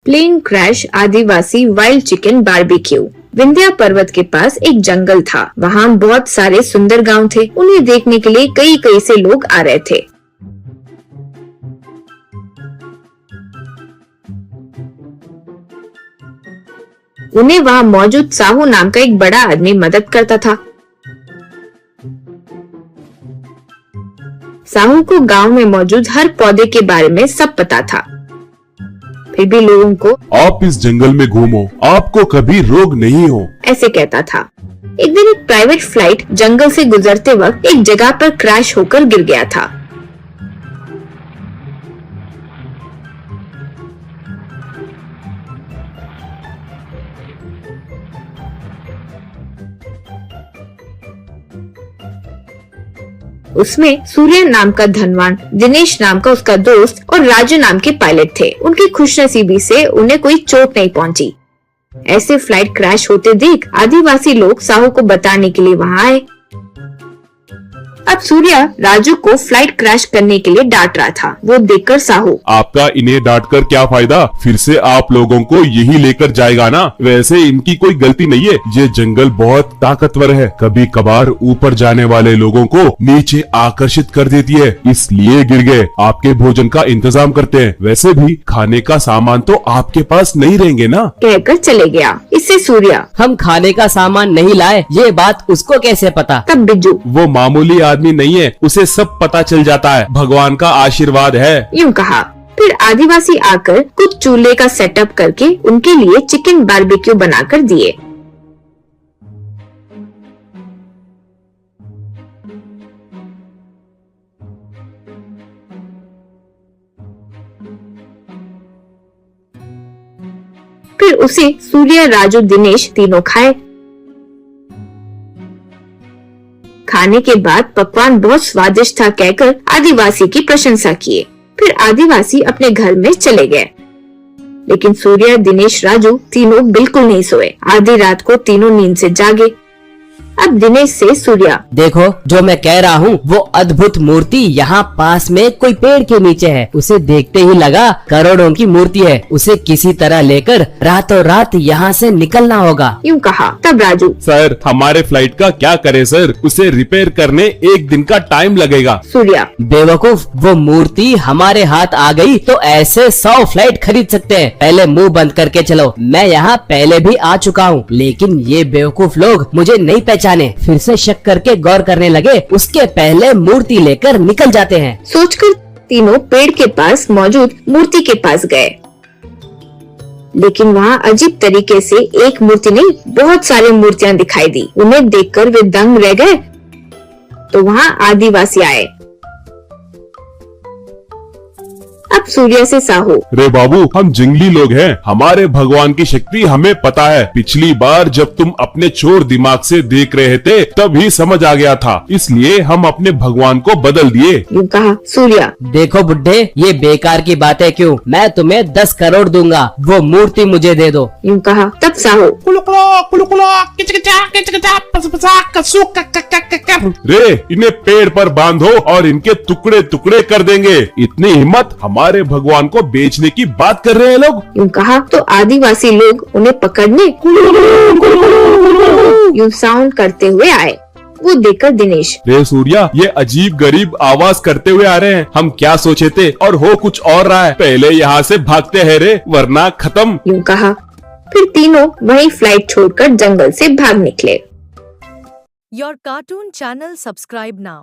Plane crash आदिवासी wild chicken barbecue. Vindhya पर्वत के पास एक जंगल था। वहाँ बहुत सारे सुंदर गांव थे। उन्हें देखने के लिए कई से लोग आ रहे थे। उन्हें वहाँ मौजूद साहू नाम का एक बड़ा आदमी मदद करता था। साहू को गांव में मौजूद हर पौधे के बारे में सब पता था। फिर भी लोगों को आप इस जंगल में घूमो, आपको कभी रोग नहीं हो, ऐसे कहता था। एक दिन एक प्राइवेट फ्लाइट जंगल से गुजरते वक्त एक जगह पर क्रैश होकर गिर गया था। उसमें सूर्य नाम का धनवान, दिनेश नाम का उसका दोस्त और राजू नाम के पायलट थे। उनकी खुशनसीबी से उन्हें कोई चोट नहीं पहुंची। ऐसे फ्लाइट क्रैश होते देख आदिवासी लोग साहू को बताने के लिए वहां आए। अब सूर्य राजू को फ्लाइट क्रैश करने के लिए डांट रहा था। वो देखकर साहू, आपका इन्हें डांटकर क्या फायदा, फिर से आप लोगों को यही लेकर जाएगा ना। वैसे इनकी कोई गलती नहीं है, ये जंगल बहुत ताकतवर है, कभी कभार ऊपर जाने वाले लोगों को नीचे आकर्षित कर देती है, इसलिए गिर गए। आपके भोजन का इंतजाम करते हैं, वैसे भी खाने का सामान तो आपके पास नहीं रहेंगे ना, कहकर चले गया। इससे सूर्य, हम खाने का सामान नहीं लाए, ये बात उसको कैसे पता। तब बिज्जू, वो मामूली आदमी नहीं है, उसे सब पता चल जाता है, भगवान का आशीर्वाद है, यूँ कहा। फिर आदिवासी आकर कुछ चूल्हे का सेटअप करके उनके लिए चिकन बारबेक्यू बनाकर दिए। फिर उसे सूर्य, राजू, दिनेश तीनों खाए। खाने के बाद पकवान बहुत स्वादिष्ट था कहकर आदिवासी की प्रशंसा किए। फिर आदिवासी अपने घर में चले गए। लेकिन सूर्य, दिनेश, राजू तीनों बिल्कुल नहीं सोए। आधी रात को तीनों नींद से जागे। अब दिनेश से सूर्य, देखो जो मैं कह रहा हूँ, वो अद्भुत मूर्ति यहाँ पास में कोई पेड़ के नीचे है। उसे देखते ही लगा करोड़ों की मूर्ति है। उसे किसी तरह लेकर रातों रात यहाँ से निकलना होगा। यूँ कहा। तब राजू, सर हमारे फ्लाइट का क्या करे सर, उसे रिपेयर करने एक दिन का टाइम लगेगा। सूर्य, बेवकूफ, वो मूर्ति हमारे हाथ आ गई तो ऐसे 100 फ्लाइट खरीद सकते हैं। पहले मुंह बंद करके चलो, मैं यहाँ पहले भी आ चुका हूँ, लेकिन ये बेवकूफ लोग मुझे नहीं पहचाने। फिर से शक करके गौर करने लगे, उसके पहले मूर्ति लेकर निकल जाते हैं। सोचकर तीनों पेड़ के पास मौजूद मूर्ति के पास गए। लेकिन वहाँ अजीब तरीके से एक मूर्ति नहीं, बहुत सारी मूर्तियाँ दिखाई दी। उन्हें देखकर वे दंग रह गए। तो वहाँ आदिवासी आए। अब सूर्य से साहू, रे बाबू, हम जंगली लोग हैं, हमारे भगवान की शक्ति हमें पता है। पिछली बार जब तुम अपने चोर दिमाग से देख रहे थे तभी समझ आ गया था, इसलिए हम अपने भगवान को बदल दिए। यूँ कहा। सूर्य, देखो बुड्ढे, ये बेकार की बातें क्यों, मैं तुम्हें 10 करोड़ दूंगा, वो मूर्ति मुझे दे दो। यूँ कहा। तब साहू, रे इन्हें पेड़ पर बांधो और इनके टुकड़े टुकड़े कर देंगे। इतनी हिम्मत, हमारे भगवान को बेचने की बात कर रहे हैं लोग। यूँ कहा तो आदिवासी लोग उन्हें पकड़ने यूँ साउंड करते हुए आए। वो देखकर दिनेश, रे सूर्या, ये अजीब गरीब आवाज करते हुए आ रहे हैं, हम क्या सोचे थे और हो कुछ और रहा है। पहले यहाँ से भागते हैं रे, वरना खत्म। यूँ कहा। फिर तीनों वहीं फ्लाइट छोड़कर जंगल से भाग निकले। Your cartoon channel subscribe now